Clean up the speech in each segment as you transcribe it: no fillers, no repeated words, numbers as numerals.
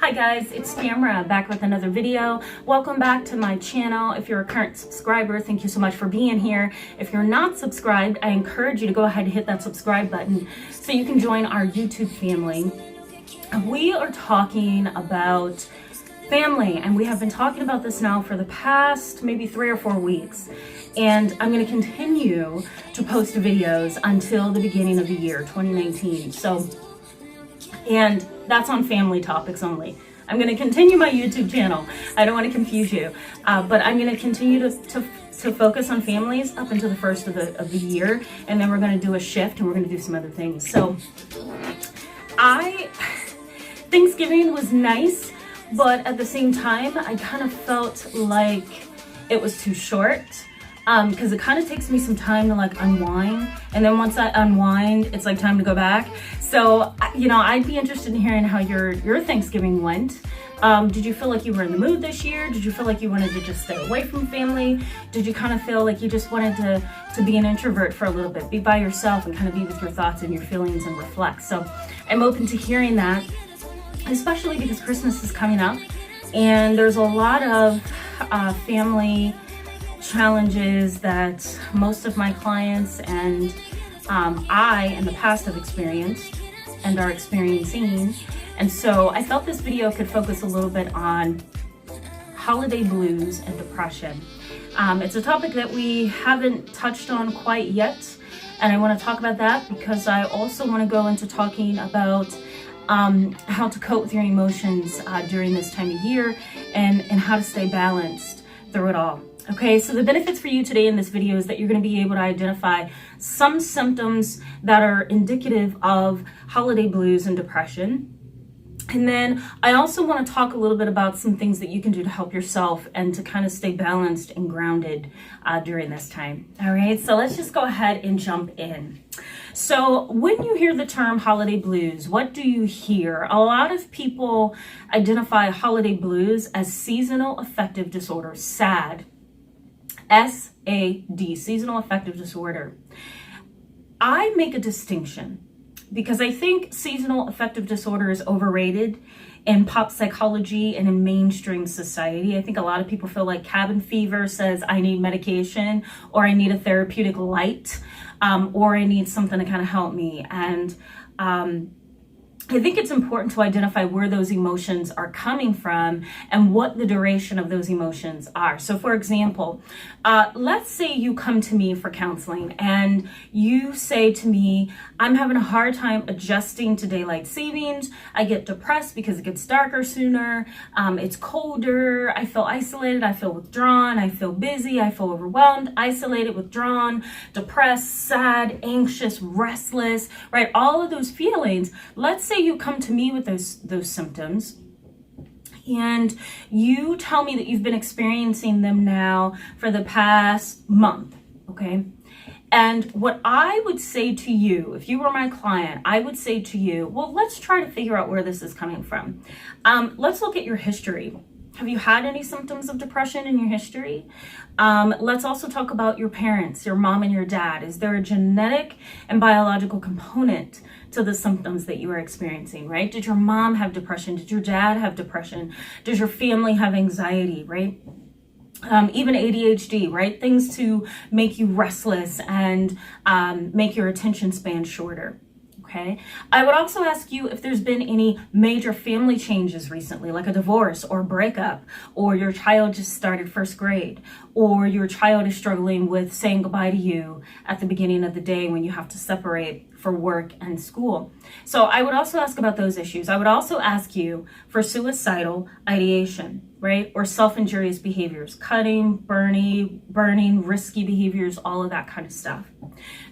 Hi guys, it's Tamara back with another video. Welcome back to my channel. If you're a current subscriber, thank you so much for being here. If you're not subscribed, I encourage you to go ahead and hit that subscribe button so you can join our YouTube family. We are talking about family, and we have been talking about this now for the past maybe 3 or 4 weeks. And I'm going to continue to post videos until the beginning of the year 2019. And that's on family topics only. I'm going to continue my YouTube channel. I don't want to confuse you, but I'm going to continue to focus on families up until the first of the year, and then we're going to do a shift and we're going to do some other things. So, Thanksgiving was nice, but at the same time, I kind of felt like it was too short. Because it kind of takes me some time to like unwind, and then once I unwind, it's like time to go back. So, I'd be interested in hearing how your Thanksgiving went. Did you feel like you were in the mood this year? Did you feel like you wanted to just stay away from family? Did you kind of feel like you just wanted to be an introvert for a little bit, be by yourself and kind of be with your thoughts and your feelings and reflect? So I'm open to hearing that, especially because Christmas is coming up and there's a lot of family challenges that most of my clients and I in the past have experienced and are experiencing. And so I felt this video could focus a little bit on holiday blues and depression. It's a topic that we haven't touched on quite yet, and I want to talk about that because I also want to go into talking about how to cope with your emotions during this time of year and how to stay balanced through it all. Okay, so the benefits for you today in this video is that you're going to be able to identify some symptoms that are indicative of holiday blues and depression. And then I also want to talk a little bit about some things that you can do to help yourself and to kind of stay balanced and grounded during this time. All right, so let's just go ahead and jump in. So when you hear the term holiday blues, what do you hear? A lot of people identify holiday blues as seasonal affective disorder, SAD. SAD, seasonal affective disorder. I make a distinction because I think seasonal affective disorder is overrated in pop psychology and in mainstream society. I think a lot of people feel like cabin fever says I need medication, or I need a therapeutic light, or I need something to kind of help me. And I think it's important to identify where those emotions are coming from and what the duration of those emotions are. So for example, let's say you come to me for counseling and you say to me, I'm having a hard time adjusting to daylight savings. I get depressed because it gets darker sooner. It's colder. I feel isolated. I feel withdrawn. I feel busy. I feel overwhelmed, isolated, withdrawn, depressed, sad, anxious, restless, right? All of those feelings. Let's say you come to me with those symptoms and you tell me that you've been experiencing them now for the past month, okay? And what I would say to you, if you were my client, I would say to you, well, let's try to figure out where this is coming from. Let's look at your history. Have you had any symptoms of depression in your history? Let's also talk about your parents, your mom and your dad. Is there a genetic and biological component to the symptoms that you are experiencing, right? Did your mom have depression? Did your dad have depression? Does your family have anxiety, right? Even ADHD, right? Things to make you restless and make your attention span shorter. Okay. I would also ask you if there's been any major family changes recently, like a divorce or breakup, or your child just started first grade, or your child is struggling with saying goodbye to you at the beginning of the day when you have to separate for work and school. So I would also ask about those issues. I would also ask you for suicidal ideation, right? Or self-injurious behaviors, cutting, burning, risky behaviors, all of that kind of stuff.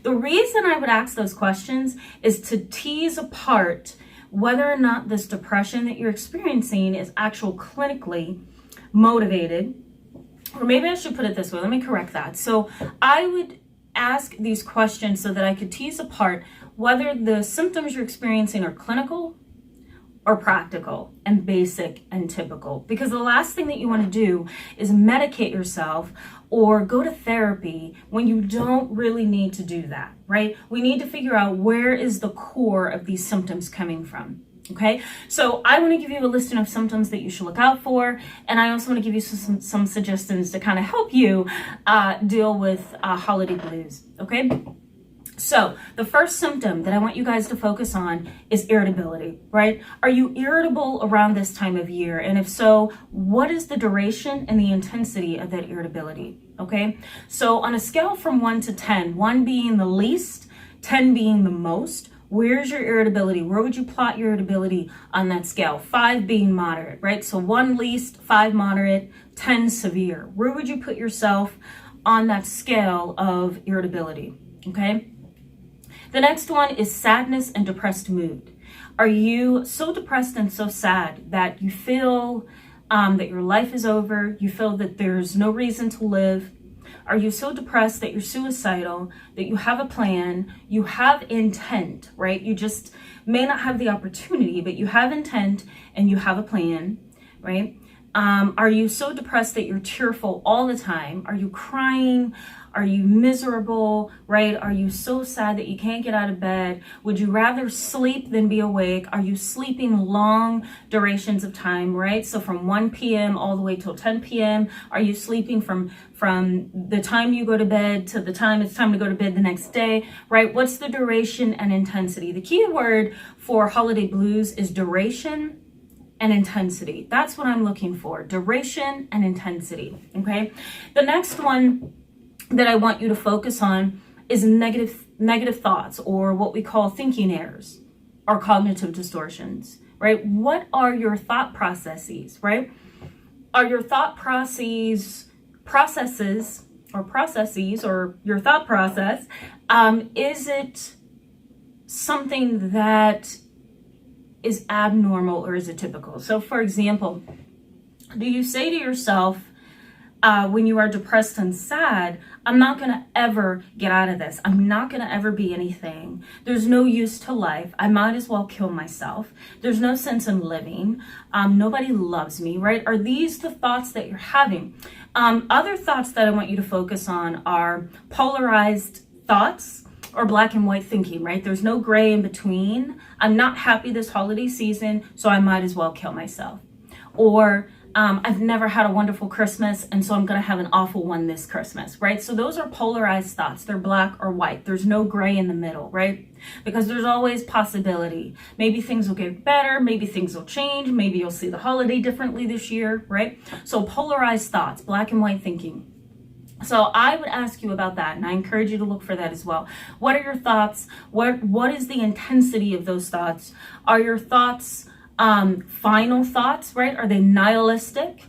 The reason I would ask those questions is to tease apart whether or not this depression that you're experiencing is actual clinically motivated, or maybe I should put it this way, let me correct that. So I would ask these questions so that I could tease apart whether the symptoms you're experiencing are clinical or practical and basic and typical. Because the last thing that you want to do is medicate yourself or go to therapy when you don't really need to do that, right? We need to figure out where is the core of these symptoms coming from. Okay, so I want to give you a listing of symptoms that you should look out for, and I also want to give you some suggestions to kind of help you deal with holiday blues. Okay, so the first symptom that I want you guys to focus on is irritability, right? Are you irritable around this time of year? And if so, what is the duration and the intensity of that irritability? Okay, so on a scale from 1 to 10, 1 being the least, 10 being the most, where's your irritability? Where would you plot your irritability on that scale? 5 being moderate, right? So 1 least, 5 moderate, 10 severe. Where would you put yourself on that scale of irritability? Okay. The next one is sadness and depressed mood. Are you so depressed and so sad that you feel that your life is over? You feel that there's no reason to live? Are you so depressed that you're suicidal, that you have a plan, you have intent, right? You just may not have the opportunity, but you have intent and you have a plan, right? Are you so depressed that you're tearful all the time? Are you crying? Are you miserable, right? Are you so sad that you can't get out of bed? Would you rather sleep than be awake? Are you sleeping long durations of time, right? So from 1 p.m. all the way till 10 p.m. Are you sleeping from the time you go to bed to the time it's time to go to bed the next day, right? What's the duration and intensity? The key word for holiday blues is duration and intensity. That's what I'm looking for, duration and intensity, okay? The next one that I want you to focus on is negative thoughts, or what we call thinking errors or cognitive distortions, right? What are your thought processes, right? Are your thought processes or your thought process, is it something that is abnormal or is it typical? So for example, do you say to yourself, when you are depressed and sad, I'm not going to ever get out of this. I'm not going to ever be anything. There's no use to life. I might as well kill myself. There's no sense in living. Nobody loves me, right? Are these the thoughts that you're having? Other thoughts that I want you to focus on are polarized thoughts or black and white thinking, right? There's no gray in between. I'm not happy this holiday season, so I might as well kill myself. Or I've never had a wonderful Christmas, and so I'm going to have an awful one this Christmas, right? So those are polarized thoughts. They're black or white. There's no gray in the middle, right? Because there's always possibility. Maybe things will get better. Maybe things will change. Maybe you'll see the holiday differently this year, right? So polarized thoughts, black and white thinking. So I would ask you about that, and I encourage you to look for that as well. What are your thoughts? What is the intensity of those thoughts? Are your thoughts final thoughts, right? Are they nihilistic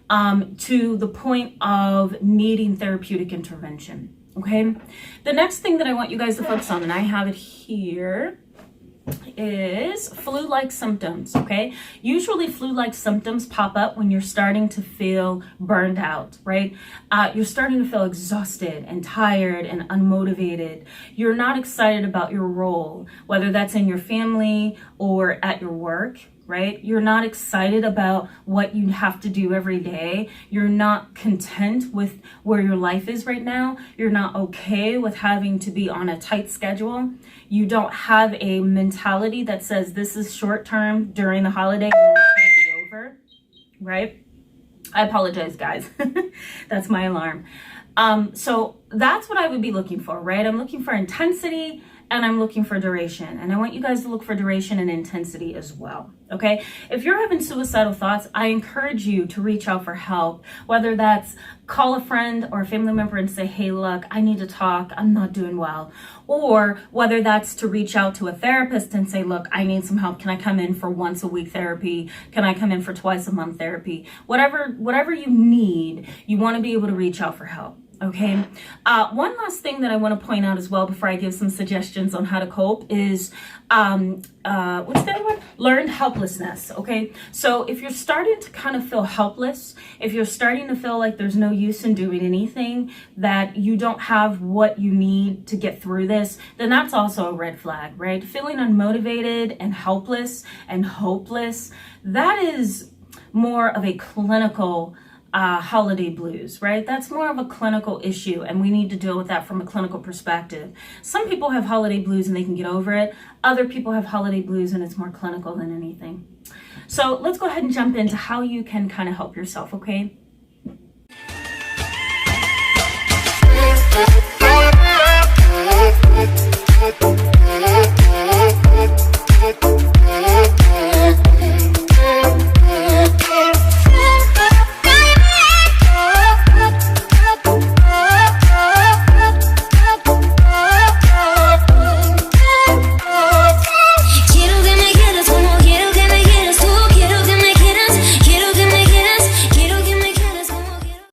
to the point of needing therapeutic intervention? Okay. The next thing that I want you guys to focus on, and I have it here, is flu-like symptoms. Okay. Usually flu-like symptoms pop up when you're starting to feel burned out, right? You're starting to feel exhausted and tired and unmotivated. You're not excited about your role, whether that's in your family or at your work, right? You're not excited about what you have to do every day. You're not content with where your life is right now. You're not okay with having to be on a tight schedule. You don't have a mentality that says this is short term during the holiday and then it's going to be over, right? I apologize, guys. That's my alarm. So that's what I would be looking for, right? I'm looking for intensity and I'm looking for duration. And I want you guys to look for duration and intensity as well, okay? If you're having suicidal thoughts, I encourage you to reach out for help, whether that's call a friend or a family member and say, hey, look, I need to talk. I'm not doing well. Or whether that's to reach out to a therapist and say, look, I need some help. Can I come in for once a week therapy? Can I come in for twice a month therapy? Whatever you need, you want to be able to reach out for help. Okay. One last thing that I want to point out as well before I give some suggestions on how to cope is, what's the other one? Learned helplessness. Okay. So if you're starting to kind of feel helpless, if you're starting to feel like there's no use in doing anything, that you don't have what you need to get through this, then that's also a red flag, right? Feeling unmotivated and helpless and hopeless, that is more of a clinical holiday blues, right? That's more of a clinical issue, and we need to deal with that from a clinical perspective. Some people have holiday blues and they can get over it. Other people have holiday blues and it's more clinical than anything. So let's go ahead and jump into how you can kind of help yourself, okay?